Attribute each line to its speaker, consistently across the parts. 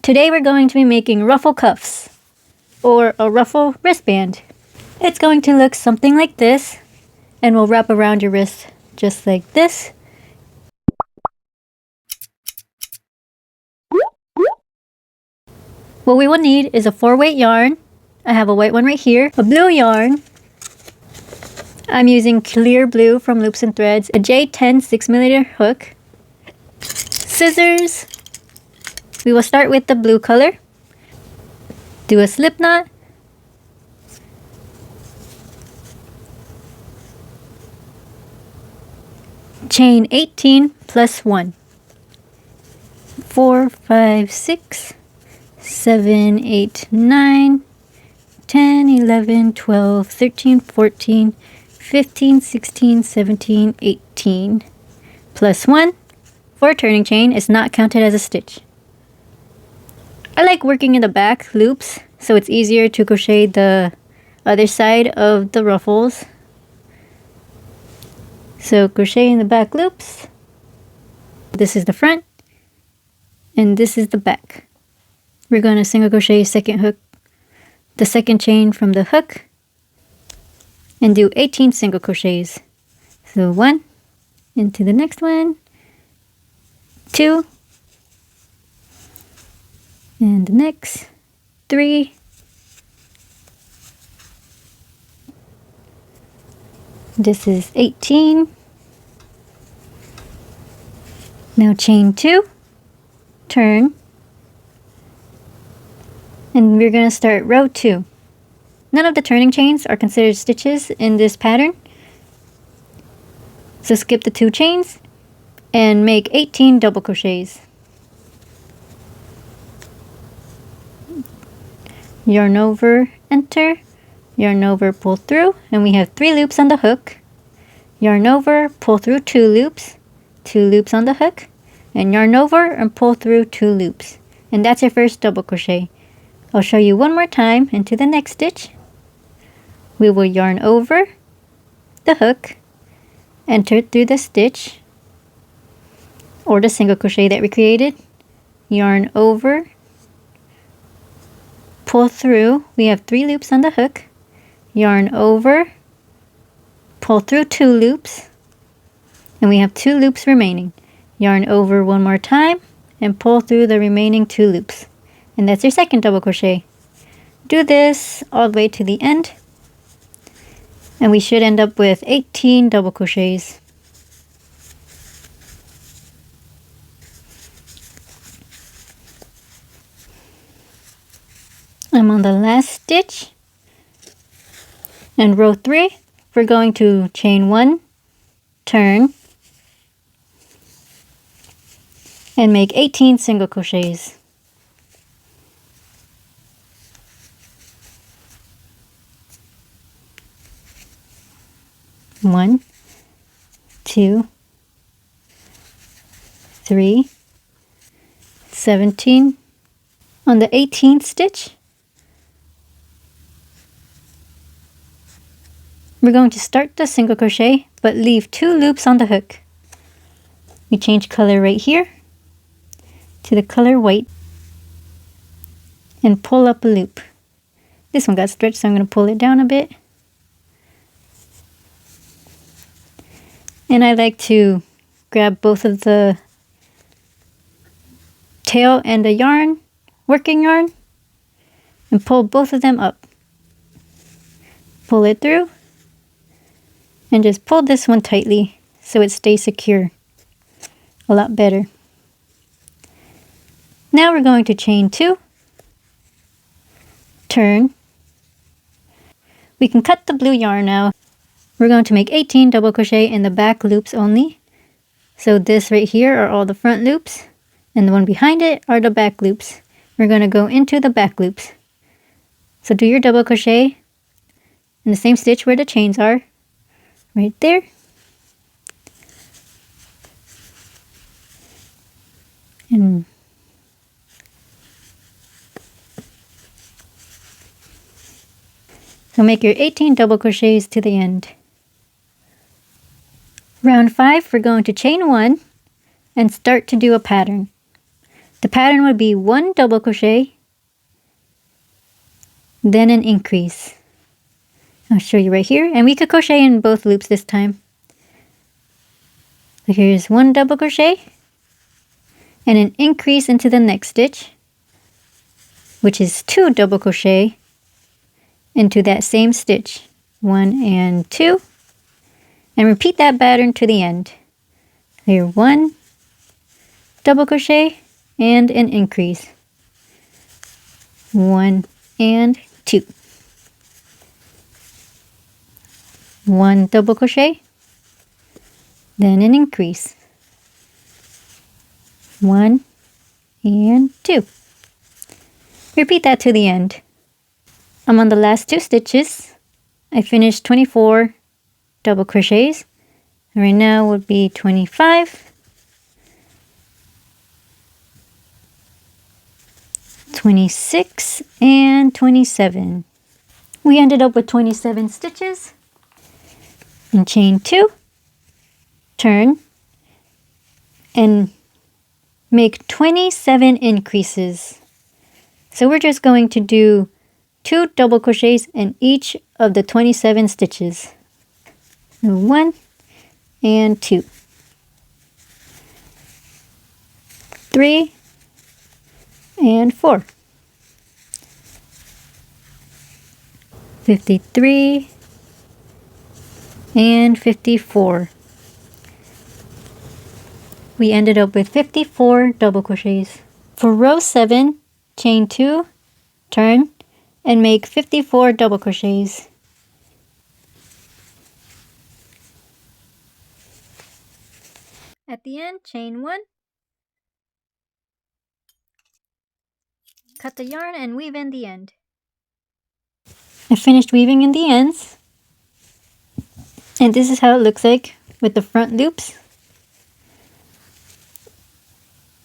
Speaker 1: Today we're going to be making ruffle cuffs, or a ruffle wristband. It's going to look something like this, and will wrap around your wrist just like this. What we will need is a 4-weight yarn. I have a white one right here, a blue yarn. I'm using clear blue from Loops and Threads, a J10 6mm hook, scissors. We will start with the blue color. Do a slip knot. Chain 18 plus 1. 4, 5, 6, 7, 8, 9, 10, 11, 12, 13, 14, 15, 16, 17, 18. Plus 1 for a turning chain is not counted as a stitch. I like working in the back loops, so it's easier to crochet the other side of the ruffles. So crochet in the back loops. This is the front, and this is the back. We're going to single crochet second hook, the second chain from the hook, and do 18 single crochets. So 1 into the next one, 2, and the next 3, this is 18. Now chain 2, turn, and we're going to start row 2. None of the turning chains are considered stitches in this pattern, so skip the 2 chains and make 18 double crochets. Yarn over, enter, yarn over, pull through, and we have 3 loops on the hook. Yarn over, pull through 2 loops, 2 loops on the hook, and yarn over and pull through 2 loops. And that's your first double crochet. I'll show you one more time into the next stitch. We will yarn over the hook, enter through the stitch, or the single crochet that we created, yarn over, pull through. We have 3 loops on the hook, yarn over, pull through 2 loops, and we have 2 loops remaining. Yarn over one more time and pull through the remaining 2 loops, and that's your second double crochet. Do this all the way to the end, and we should end up with 18 double crochets. I'm on the last stitch, and row 3 we're going to chain 1, turn, and make 18 single crochets. One, 2, 3, 17. On the 18th stitch, we're going to start the single crochet, but leave 2 loops on the hook. We change color right here to the color white and pull up a loop. This one got stretched, so I'm going to pull it down a bit. And I like to grab both of the tail and the yarn, working yarn, and pull both of them up. Pull it through, and just pull this one tightly so it stays secure a lot better. Now we're going to chain 2, turn. We can cut the blue yarn now. We're going to make 18 double crochet in the back loops only. So this right here are all the front loops, and the one behind it are the back loops. We're going to go into the back loops. So do your double crochet in the same stitch where the chains are, right there. And so make your 18 double crochets to the end. Round 5, we're going to chain 1 and start to do a pattern. The pattern would be 1 double crochet, then an increase. I'll show you right here, and we could crochet in both loops this time. So here's 1 double crochet and an increase into the next stitch, which is 2 double crochet into that same stitch, 1 and 2, and repeat that pattern to the end. Here, 1 double crochet and an increase, 1 and 2, 1 double crochet, then an increase, 1 and 2. Repeat that to the end. I'm on the last 2 stitches. I finished 24 double crochets. Right now would be 25, 26, and 27. We ended up with 27 stitches. And chain 2, turn, and make 27 increases. So we're just going to do 2 double crochets in each of the 27 stitches. So 1 and 2, 3 and 4, 53 and 54. We ended up with 54 double crochets. For row 7, chain 2, turn, and make 54 double crochets. At the end, chain 1, cut the yarn and weave in the end. I finished weaving in the ends, and this is how it looks like with the front loops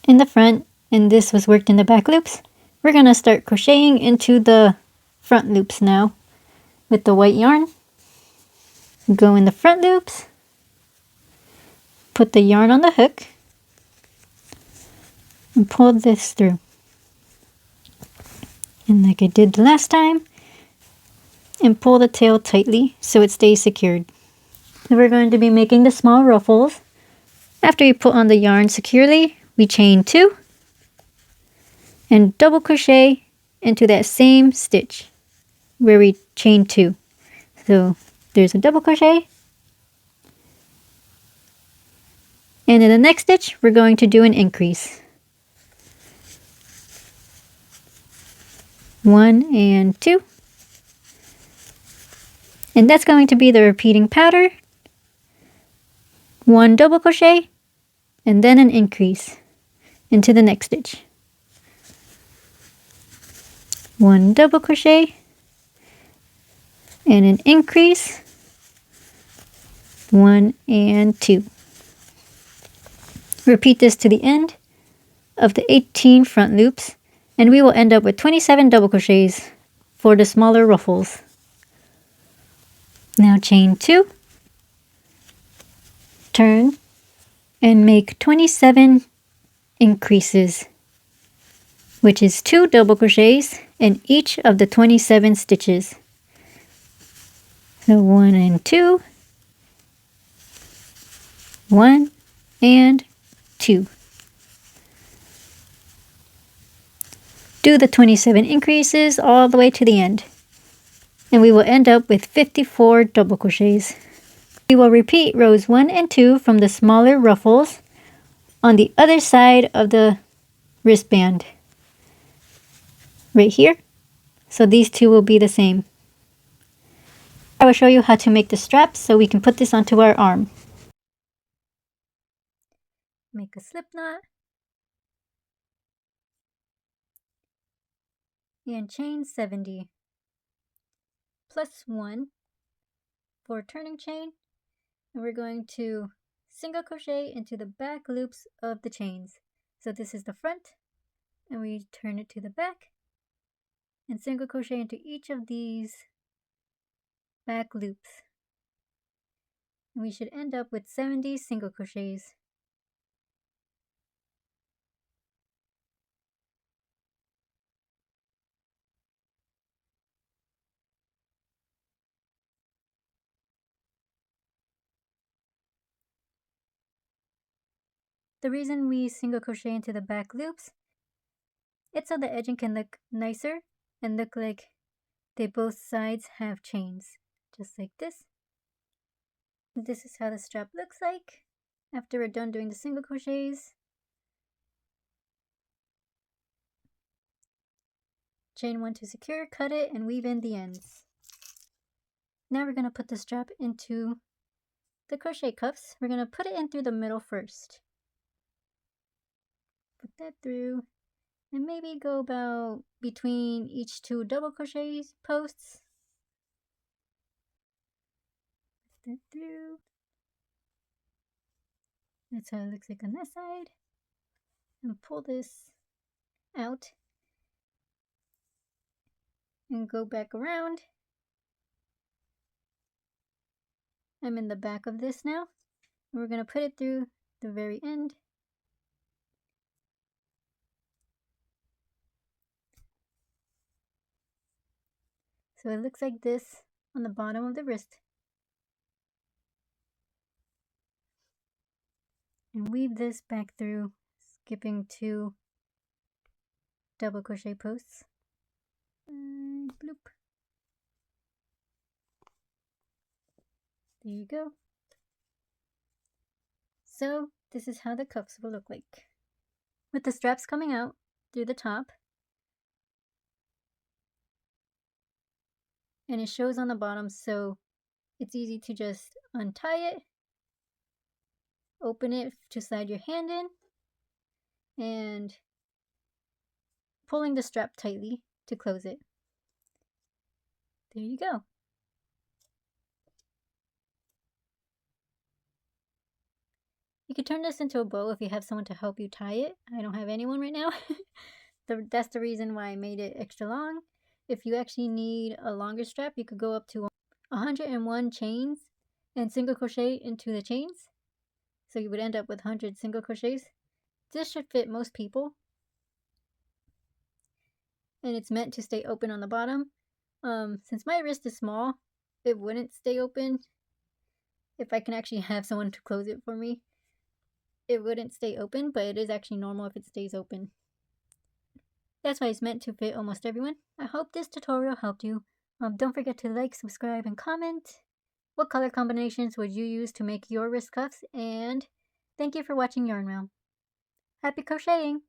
Speaker 1: in the front, and this was worked in the back loops. We're going to start crocheting into the front loops now with the white yarn. Go in the front loops, put the yarn on the hook, and pull this through. And like I did the last time, and pull the tail tightly so it stays secured. So we're going to be making the small ruffles. After you put on the yarn securely, we chain 2 and double crochet into that same stitch where we chain 2. So there's a double crochet, and in the next stitch we're going to do an increase. 1 and 2, and that's going to be the repeating pattern. 1 double crochet and then an increase into the next stitch. 1 double crochet and an increase, 1 and 2. Repeat this to the end of the 18 front loops, and we will end up with 27 double crochets for the smaller ruffles. Now chain 2, turn, and make 27 increases, which is 2 double crochets in each of the 27 stitches. So 1 and 2, 1 and 2. Do the 27 increases all the way to the end, and we will end up with 54 double crochets. We will repeat rows 1 and 2 from the smaller ruffles on the other side of the wristband, right here. So these two will be the same. I will show you how to make the straps so we can put this onto our arm. Make a slip knot and chain 70 plus 1 for turning chain, and we're going to single crochet into the back loops of the chains. So this is the front, and we turn it to the back and single crochet into each of these back loops. And we should end up with 70 single crochets. The reason we single crochet into the back loops, it's so the edging can look nicer and look like they both sides have chains, just like this. This is how the strap looks like after we're done doing the single crochets. Chain 1 to secure, cut it, and weave in the ends. Now we're going to put the strap into the crochet cuffs. We're going to put it in through the middle first. Put that through, and maybe go about between each 2 double crochet posts. Put that through. That's how it looks like on this side. And pull this out and go back around. I'm in the back of this now. And we're going to put it through the very end. So it looks like this on the bottom of the wrist. And weave this back through, skipping 2 double crochet posts. And bloop. There you go. So this is how the cuffs will look like, with the straps coming out through the top. And it shows on the bottom, so it's easy to just untie it, open it to slide your hand in, and pulling the strap tightly to close it. There you go. You could turn this into a bow if you have someone to help you tie it. I don't have anyone right now. That's the reason why I made it extra long. If you actually need a longer strap, you could go up to 101 chains and single crochet into the chains. So you would end up with 100 single crochets. This should fit most people. And it's meant to stay open on the bottom. Since my wrist is small, it wouldn't stay open. If I can actually have someone to close it for me, it wouldn't stay open, but it is actually normal if it stays open. That's why it's meant to fit almost everyone. I hope this tutorial helped you. Don't forget to like, subscribe, and comment. What color combinations would you use to make your wrist cuffs? And thank you for watching Yarn Realm. Happy crocheting!